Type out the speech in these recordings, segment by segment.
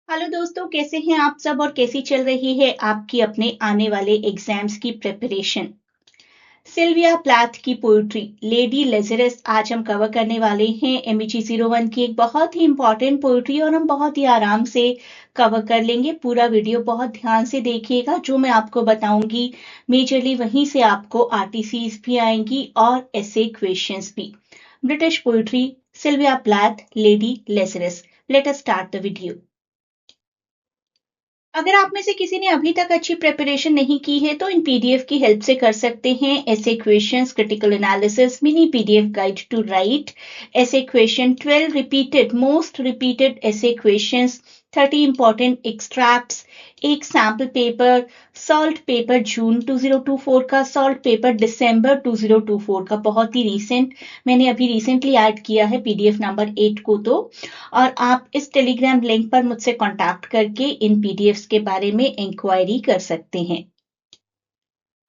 Hello दोस्तों, कैसे हैं आप सब और कैसी चल रही है आपकी अपने आने वाले एग्जाम्स की प्रिपरेशन। सिल्विया प्लैथ की पोइट्री लेडी लेजरस आज हम कवर करने वाले हैं। एमईजी 01 की एक बहुत ही इंपॉर्टेंट पोइट्री और हम बहुत ही आराम से कवर कर लेंगे। पूरा वीडियो बहुत ध्यान से देखिएगा। जो मैं आपको बताऊंगी मेजरली वहीं से आपको आरटीसीज भी आएंगी और ऐसे क्वेश्चंस भी। British poetry Sylvia Plath lady Lazarus. Let us start the video. अगर आप में से किसी ने अभी तक अच्छी प्रिपरेशन नहीं की है तो इन पीडीएफ की हेल्प से कर सकते हैं। ऐसे questions, critical analysis, mini PDF guide to write ऐसे क्वेश्चन, 12 रिपीटेड मोस्ट रिपीटेड ऐसे क्वेश्चंस, 30 इंपॉर्टेंट एक्सट्रैक्ट्स, एक sample paper, solved paper June 2024 का, सॉल्ट पेपर दिसंबर 2024 का, बहुत ही रीसेंट, मैंने अभी रिसेंटली ऐड किया है पीडीएफ नंबर 8 को। तो और आप इस टेलीग्राम लिंक पर मुझसे कांटेक्ट करके इन पीडीएफ्स के बारे में इंक्वायरी कर सकते हैं।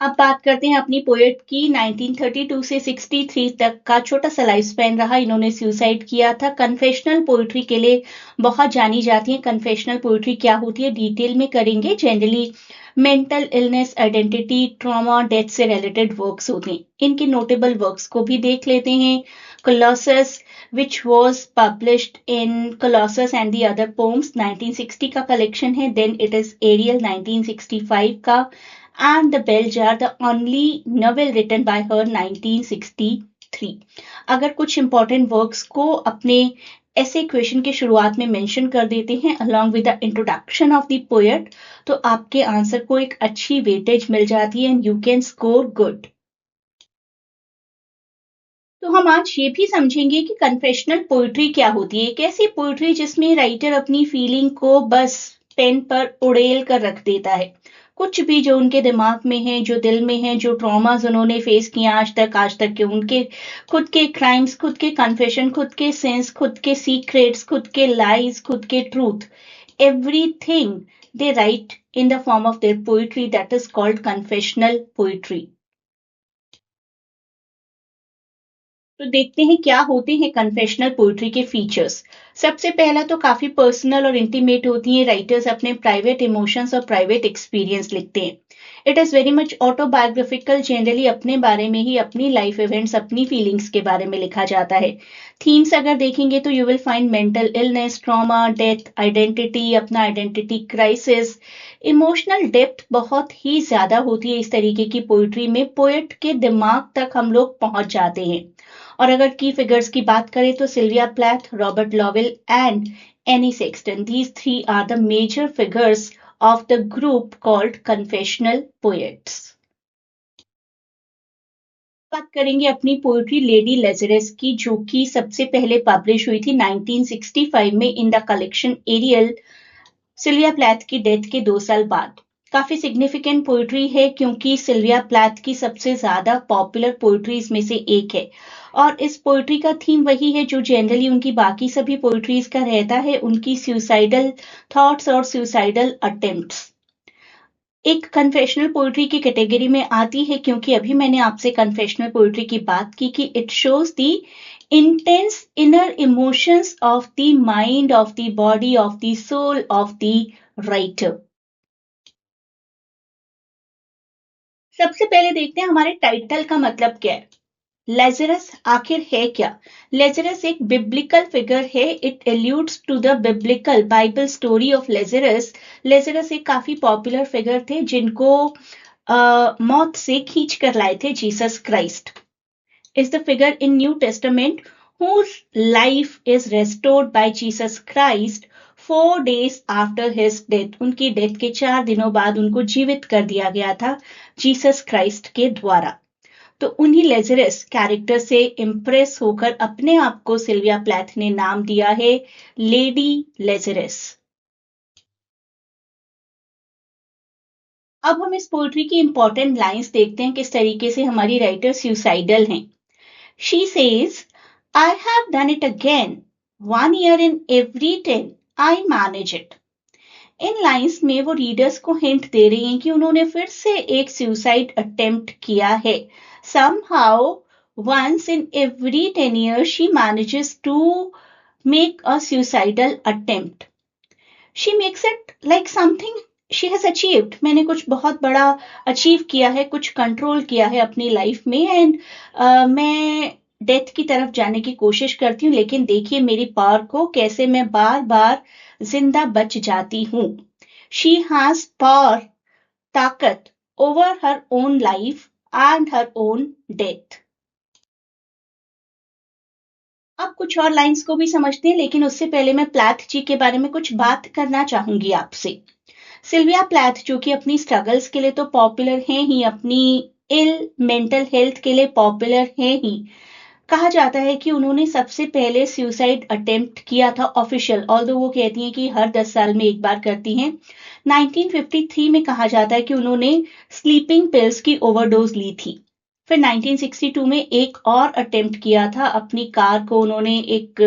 अब बात करते हैं अपनी पोएट की। 1932 से 63 तक का छोटा सा लाइफ स्पैन रहा। इन्होंने सुसाइड किया था। कन्फेशनल पोएट्री के लिए बहुत जानी जाती है। कन्फेशनल पोएट्री क्या होती है डिटेल में करेंगे। Generally mental illness, identity, trauma, death से रिलेटेड वर्क्स होते हैं। इनके नोटेबल वर्क्स को भी देख लेते हैं। Colossus which was published in Colossus and the Other Poems 1960 का कलेक्शन है। Then it is Ariel 1965 का and The Bell Jar, the only novel written by her 1963। अगर कुछ इंपॉर्टेंट वर्क्स को अपने ऐसे क्वेश्चन के शुरुआत में मेंशन कर देते हैं along with the introduction of the poet, तो आपके आंसर को एक अच्छी वेटेज मिल जाती है and you can score good। तो हम आज ये भी समझेंगे कि कन्फेशनल पोइट्री क्या होती है। एक ऐसी पोइट्री जिसमें राइटर अपनी फीलिंग को बस पेन पर उड़ेल कर रख देता है। कुछ भी जो उनके दिमाग में है, जो दिल में है, जो ट्रॉमास उन्होंने फेस किया आज तक के उनके खुद के क्राइम्स, खुद के कन्फेशन, खुद के सिंस, खुद के सीक्रेट्स, खुद के लाइज, खुद के truth, everything they right in the form of their poetry, that is called confessional poetry. तो देखते हैं क्या होते हैं कन्फेशनल पोइट्री के फीचर्स। सबसे पहला तो काफी पर्सनल और इंटीमेट होती है। राइटर्स अपने प्राइवेट इमोशंस और प्राइवेट एक्सपीरियंस लिखते हैं। It is very much autobiographical. Generally अपने बारे में ही, अपनी लाइफ इवेंट्स, अपनी फीलिंग्स के बारे में लिखा जाता है। थीम्स अगर देखेंगे तो you will find mental illness, trauma, death, identity, अपना आइडेंटिटी क्राइसिस। इमोशनल डेप्थ बहुत ही ज्यादा होती है इस तरीके की पोइट्री में। पोएट के दिमाग तक हम लोग पहुंच जाते हैं। और अगर की फिगर्स की बात करें तो Sylvia Plath, Robert Lowell and Anne Sexton, these three are the major figures of the group called confessional poets। बात करेंगे अपनी पोइट्री लेडी लेजरस की, जो कि सबसे पहले पब्लिश हुई थी 1965 में in the collection Ariel, Sylvia Plath की डेथ के 2 साल बाद। काफी सिग्निफिकेंट पोइट्री है क्योंकि सिल्विया प्लैथ की सबसे ज्यादा पॉपुलर पोइट्रीज में से एक है। और इस पोइट्री का थीम वही है जो जनरली उनकी बाकी सभी पोइट्रीज का रहता है, उनकी सुसाइडल थॉट्स और सुसाइडल अटेम्प्ट्स। एक कन्फेशनल पोइट्री की कैटेगरी में आती है क्योंकि अभी मैंने आपसे कन्फेशनल पोइट्री की बात की कि it shows the intense inner emotions of the mind, of the body, of the soul of the writer। सबसे पहले देखते हैं हमारे टाइटल का मतलब क्या है। लेजरस आखिर है क्या? लेजरस एक बिब्लिकल फिगर है। It alludes to the biblical Bible story of Lazarus. Lazarus एक काफी पॉपुलर फिगर थे जिनको मौत से खींच कर लाए थे Jesus Christ. Is the figure in new testament whose life is restored by Jesus Christ 4 days after his death। उनकी डेथ के 4 दिनों बाद उनको जीवित कर दिया गया था जीसस क्राइस्ट के द्वारा। तो उन्हीं लेजरस कैरेक्टर से इंप्रेस होकर अपने आप को सिल्विया प्लैथ ने नाम दिया है लेडी लेजरस। अब हम इस पोएट्री की इंपॉर्टेंट लाइंस देखते हैं किस तरीके से हमारी राइटर सुसाइडल हैं। She says, I have done it again. 1 year in every 10. I manage it। In lines में वो रीडर्स को हिंट दे रही हैं कि उन्होंने फिर से एक सुसाइड अटेम्प्ट किया है। Somehow, once in every 10 years, she manages to make a suicidal attempt। She makes it like something she has achieved. मैंने कुछ बहुत बड़ा अचीव किया है, कुछ कंट्रोल किया है अपनी लाइफ में, एंड मैं डेथ की तरफ जाने की कोशिश करती हूँ, लेकिन देखिए मेरी पावर को, कैसे मैं बार बार जिंदा बच जाती हूँ। शी हैज पावर, ताकत over her own life and her own death. अब कुछ और लाइंस को भी समझते हैं, लेकिन उससे पहले मैं प्लैथ जी के बारे में कुछ बात करना चाहूंगी आपसे। सिल्विया प्लैथ जो कि अपनी स्ट्रगल्स के लिए तो पॉपुलर हैं ही, अपनी इल मेंटल हेल्थ के लिए पॉपुलर हैं ही। कहा जाता है कि उन्होंने सबसे पहले सुसाइड अटेम्प्ट किया था ऑफिशियल, ऑल्दो वो कहती हैं कि हर 10 साल में एक बार करती हैं। 1953 में कहा जाता है कि उन्होंने स्लीपिंग पिल्स की ओवरडोज ली थी। फिर 1962 में एक और अटेम्प्ट किया था, अपनी कार को उन्होंने एक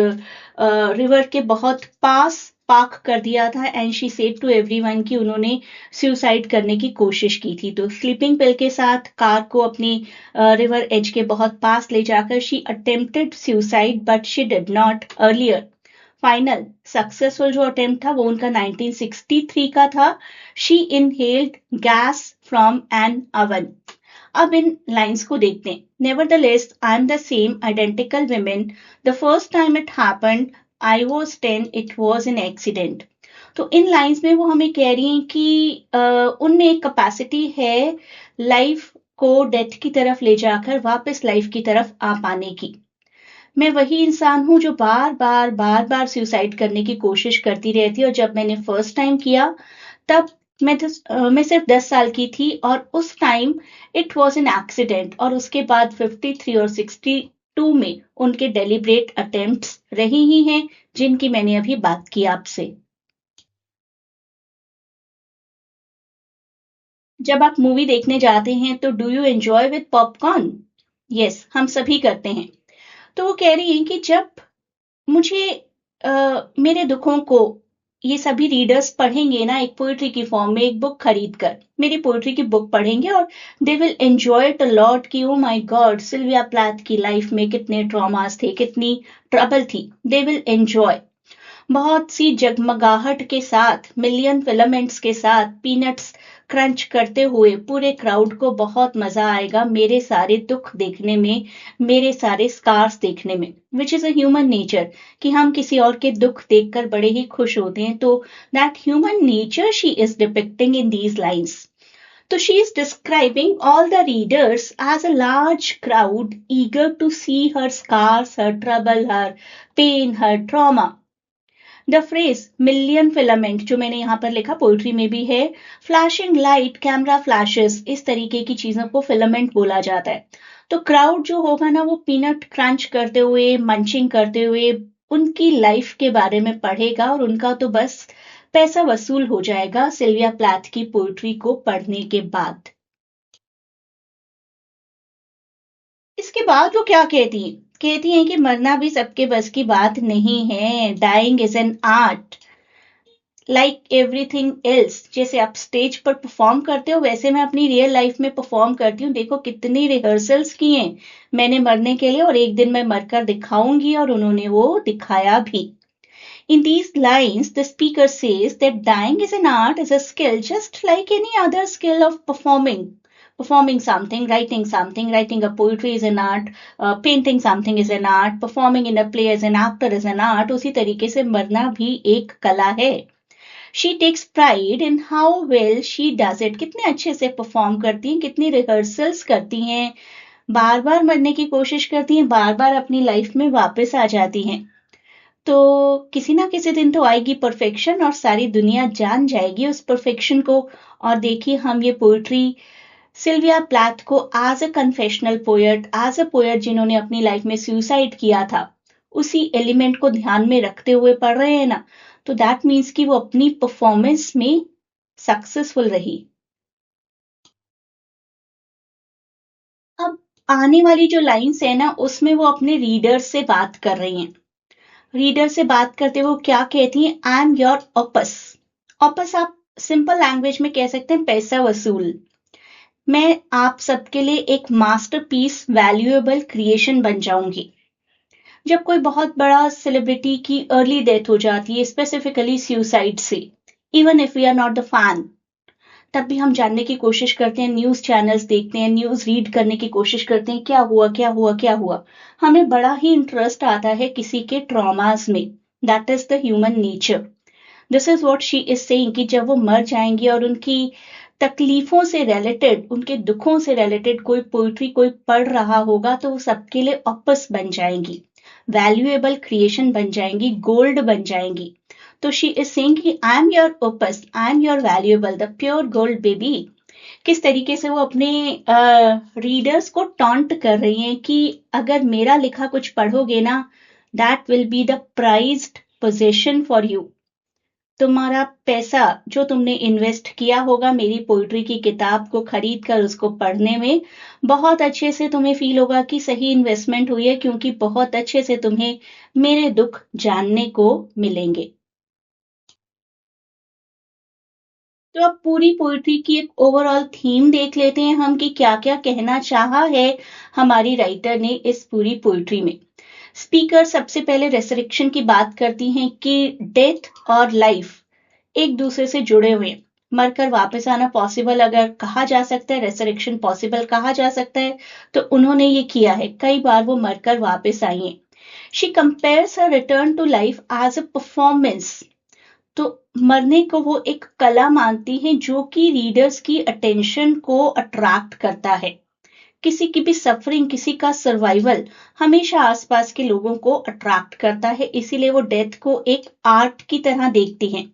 रिवर के बहुत पास पार्क कर दिया था, and she said to everyone कि उन्होंने सुसाइड करने की कोशिश की थी। तो स्लीपिंग पिल के साथ कार को अपनी रिवर एज के बहुत पास ले जाकर she attempted suicide, but she did not earlier. Final successful जो अटेम्प्ट था वो उनका 1963 का था। She inhaled gas from an oven. अब इन लाइंस को देखते हैं। Nevertheless, I am the same identical women. The first time it happened, I was 10. It was an accident. तो इन लाइंस में वो हमें कह रही हैं कि उनमें एक कैपेसिटी है लाइफ को डेथ की तरफ ले जाकर वापस लाइफ की तरफ आ पाने की। मैं वही इंसान हूं जो बार बार सुसाइड करने की कोशिश करती रहती है, और जब मैंने फर्स्ट टाइम किया तब मैं सिर्फ 10 साल की थी, और उस time it was an accident. और उसके बाद 53 और 62 में उनके डेलिब्रेट अटेम्प्ट्स रही ही हैं, जिनकी मैंने अभी बात की आपसे। जब आप मूवी देखने जाते हैं तो do you enjoy with popcorn? Yes, हम सभी करते हैं। तो वो कह रही हैं कि जब मुझे मेरे दुखों को ये सभी रीडर्स पढ़ेंगे ना, एक पोएट्री की फॉर्म में एक बुक खरीद कर मेरी पोएट्री की बुक पढ़ेंगे, और they will enjoy it a lot कि oh my God, Sylvia Plath की लाइफ में कितने ट्रॉमास थे, कितनी ट्रबल थी। दे विल एंजॉय बहुत सी जगमगाहट के साथ, मिलियन फिलामेंट्स के साथ, पीनट्स क्रंच करते हुए पूरे क्राउड को बहुत मजा आएगा मेरे सारे दुख देखने में, मेरे सारे स्कार्स देखने में, which is a human nature कि हम किसी और के दुख देखकर बड़े ही खुश होते हैं। तो that human nature she is depicting in these lines. So she is describing all the readers as a large crowd eager to see her scars, her trouble, her pain, her trauma. The phrase million filament जो मैंने यहाँ पर लिखा poetry में भी है, flashing light, camera flashes, इस तरीके की चीजों को फिलामेंट बोला जाता है। तो क्राउड जो होगा ना, वो पीनट क्रंच करते हुए, मंचिंग करते हुए उनकी लाइफ के बारे में पढ़ेगा, और उनका तो बस पैसा वसूल हो जाएगा सिल्विया प्लैथ की पोइट्री को पढ़ने के बाद। इसके बाद वो क्या कहती हैं? कहती हैं कि मरना भी सबके बस की बात नहीं है। Dying is an art like everything else. जैसे आप स्टेज पर परफॉर्म करते हो, वैसे मैं अपनी रियल लाइफ में परफॉर्म करती हूँ। देखो कितनी रिहर्सल्स की हैं मैंने मरने के लिए, और एक दिन मैं मरकर दिखाऊंगी, और उन्होंने वो दिखाया भी। In these lines, the speaker says that dying is an art, is a skill, just like any other skill of performing. Performing something, writing a poetry is an art, painting something is an art, performing in a play as an actor is an art. उसी तरीके से मरना भी एक कला है। She takes pride in how well she does it. कितने अच्छे से परफॉर्म करती हैं, कितनी रिहर्सल्स करती हैं, बार बार मरने की कोशिश करती हैं, बार बार अपनी लाइफ में वापस आ जाती हैं। तो किसी ना किसी दिन तो आएगी परफेक्शन, और सारी दुनिया जान जाएगी उस परफेक्शन को। और देखिए हम ये पोइट्री सिल्विया प्लैथ को as a confessional poet, as a poet जिन्होंने अपनी लाइफ में सुसाइड किया था, उसी एलिमेंट को ध्यान में रखते हुए पढ़ रहे हैं ना, तो दैट मीन्स कि वो अपनी परफॉर्मेंस में सक्सेसफुल रही। अब आने वाली जो लाइंस है ना, उसमें वो अपने रीडर से बात कर रही हैं। रीडर से बात करते हुए वो क्या कहती हैं? I am your opus. Opus आप सिंपल लैंग्वेज में कह सकते हैं पैसा वसूल। मैं आप सबके लिए एक मास्टरपीस, वैल्यूएबल क्रिएशन बन जाऊंगी। जब कोई बहुत बड़ा सेलिब्रिटी की अर्ली डेथ हो जाती है, स्पेसिफिकली सुसाइड से, even if we are not the fan, तब भी हम जानने की कोशिश करते हैं, न्यूज चैनल्स देखते हैं, न्यूज रीड करने की कोशिश करते हैं, क्या हुआ क्या हुआ क्या हुआ। हमें बड़ा ही इंटरेस्ट आता है किसी के ट्रॉमास में। That is the human nature. This is what she is saying कि जब वो मर जाएंगी और उनकी तकलीफों से रिलेटेड, उनके दुखों से रिलेटेड कोई पोइट्री कोई पढ़ रहा होगा तो वो सबके लिए ऑपस बन जाएंगी, वैल्यूएबल क्रिएशन बन जाएंगी, गोल्ड बन जाएंगी। तो शी इज सेइंग कि I am your opus, I am your valuable, the pure gold baby. किस तरीके से वो अपने रीडर्स को टॉन्ट कर रही हैं कि अगर मेरा लिखा कुछ पढ़ोगे ना, that will be the prized possession for you. तुम्हारा पैसा जो तुमने इन्वेस्ट किया होगा मेरी पोइट्री की किताब को खरीद कर उसको पढ़ने में, बहुत अच्छे से तुम्हें फील होगा कि सही इन्वेस्टमेंट हुई है, क्योंकि बहुत अच्छे से तुम्हें मेरे दुख जानने को मिलेंगे। तो अब पूरी पोइट्री की एक ओवरऑल थीम देख लेते हैं हम कि क्या क्या कहना चाहा है हमारी राइटर ने इस पूरी पोइट्री में। स्पीकर सबसे पहले रेसरेक्शन की बात करती हैं कि डेथ और लाइफ एक दूसरे से जुड़े हुए हैं। मरकर वापस आना पॉसिबल अगर कहा जा सकता है, रेसरेक्शन पॉसिबल कहा जा सकता है, तो उन्होंने ये किया है। कई बार वो मरकर वापस आई हैं। She compares her return to life as a performance. तो मरने को वो एक कला मानती हैं जो कि रीडर्स की अटेंशन को अट्रैक्ट करता है। किसी की भी सफरिंग, किसी का सर्वाइवल हमेशा आसपास के लोगों को अट्रैक्ट करता है, इसीलिए वो डेथ को एक आर्ट की तरह देखती हैं।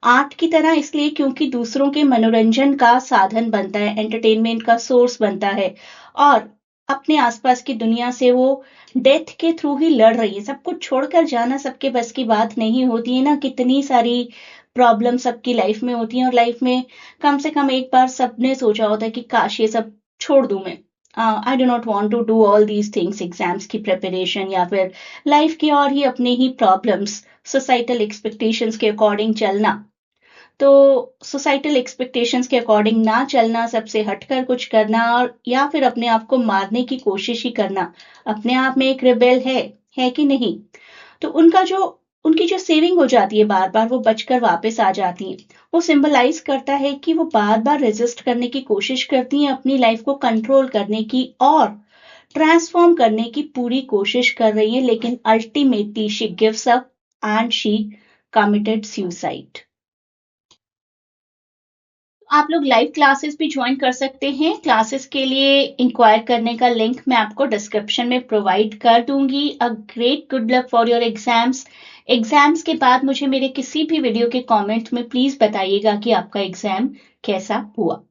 आर्ट की तरह इसलिए क्योंकि दूसरों के मनोरंजन का साधन बनता है, एंटरटेनमेंट का सोर्स बनता है, और अपने आसपास की दुनिया से वो डेथ के थ्रू ही लड़ रही है। सब कुछ छोड़कर जाना सबके बस की बात नहीं होती है ना। कितनी सारी प्रॉब्लम सबकी लाइफ में होती हैं, और लाइफ में कम से कम एक बार सबने सोचा होता है कि काश ये सब छोड़ दूं मैं। I do not want to do all these things, exams की प्रिपरेशन या फिर लाइफ के और ही अपने ही प्रॉब्लम्स, सोसाइटल एक्सपेक्टेशंस के अकॉर्डिंग चलना। तो सोसाइटल एक्सपेक्टेशंस के अकॉर्डिंग ना चलना, सबसे हटकर कुछ करना, और या फिर अपने आप को मारने की कोशिश ही करना, अपने आप में एक रिबेल है कि नहीं। तो उनकी जो सेविंग हो जाती है, बार बार वो बचकर वापस आ जाती है, वो सिंबलाइज करता है कि वो बार बार रेजिस्ट करने की कोशिश करती हैं, अपनी लाइफ को कंट्रोल करने की और ट्रांसफॉर्म करने की पूरी कोशिश कर रही है, लेकिन ultimately she gives up and she committed suicide. आप लोग लाइव क्लासेस भी ज्वाइन कर सकते हैं। क्लासेस के लिए इंक्वायर करने का लिंक मैं आपको डिस्क्रिप्शन में प्रोवाइड कर दूंगी। A great good luck for your exams. Exams के बाद मुझे मेरे किसी भी वीडियो के कमेंट में प्लीज बताइएगा कि आपका एग्जाम कैसा हुआ।